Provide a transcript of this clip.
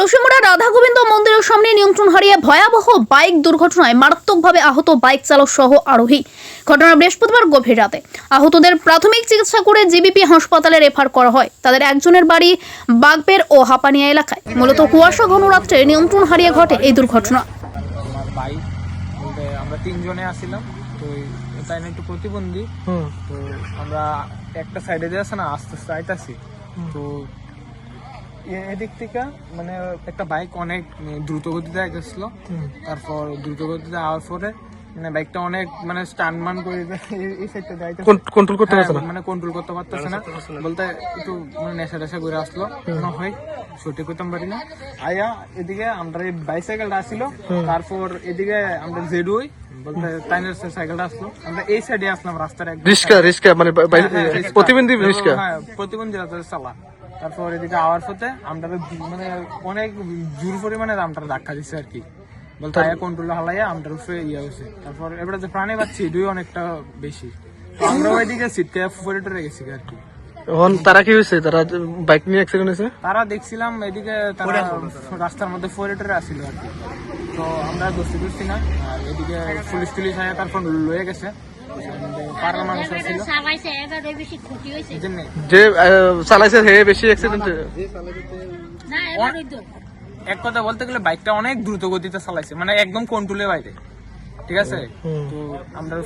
কলসিমুড়া রাধা গোবিন্দ মন্দিরের সামনে নিয়ন্ত্রণ হারিয়ে ভয়াবহ বাইক দুর্ঘটনায় মারাত্মকভাবে আহত বাইক চালক সহ আরোহী। ঘটনা বৃহস্পতিবার গভীর রাতে। আহতদের প্রাথমিক চিকিৎসা করে জিবিপি হাসপাতালে রেফার করা হয়। তাদের একজনের বাড়ি বাগবের ও হাপানিয়া এলাকায়। মূলত কুয়াশা ঘন রাত্রে নিয়ন্ত্রণ হারিয়ে ঘটে এই দুর্ঘটনা। আমার বাইক বলতে আমরা তিনজনে আসছিলাম, তো তাই না একটু প্রতিবন্ধী, তো আমরা একটা সাইডে দিয়ে আছে না আস্তে আস্তে আইতাছি, তো এদিক থেকে মানে একটা বাইক অনেক দ্রুত গতিতে আইতেছিল। তারপর দ্রুত গতিতে আওয়ার পরে মানে বাইকটা অনেক মানে স্টানমান করে এই সাইডটা যাইতেছে, কন্ট্রোল করতে পারছে না, মানে কন্ট্রোল করতে পারতেছে না, বলতে একটু মানে নেশা টেশা করে আসলো মনে হয়, সঠিক করতে পারি না। আয়া এদিকে আমরা এই বাইসাইকেলটা আসছিল, তারপর এদিকে আমরা জেডুই বলতে তাইনের সাইকেলটা আসলো, আমরা এই সাইডে আসলাম রাস্তার একদম রিস্কা মানে প্রতিবন্ধী রিস্কা, হ্যাঁ প্রতিবন্ধী রাস্তা চালা। তারপর এদিকে আওয়ার পথে আমরা মানে অনেক জোর পরিমাণে আমরা ধাক্কা দিচ্ছে আর কি, বলতে আয়া কন্ট্রোল হালাইয়া আমরা উপরে ইয়ে হয়েছে। তারপর এবারে যে প্রাণী পাচ্ছি এটাই অনেকটা বেশি, তো আমরা ওইদিকে সিটকে ফোরে টরে গেছি আর কি। এখন তারা কি হয়েছে, তারা বাইক নিয়ে অ্যাক্সিডেন্ট হয়েছে, তারা দেখছিলাম এদিকে তারা রাস্তার মধ্যে ফোরে টরে আসছিল আর কি, তো আমরা দোষী করছি না। আর এদিকে পুলিশ টুলিশ আয়া তারপর লয়ে গেছে, পাড়ার মানুষ আসছিল যে চালাইছে হে বেশি অ্যাক্সিডেন্ট। এক কথা বলতে গেলে বাইকটা অনেক দ্রুত গতিতে চালাইছে, মানে একদম কন্ট্রোলের বাইরে, ঠিক আছে। তো আমরা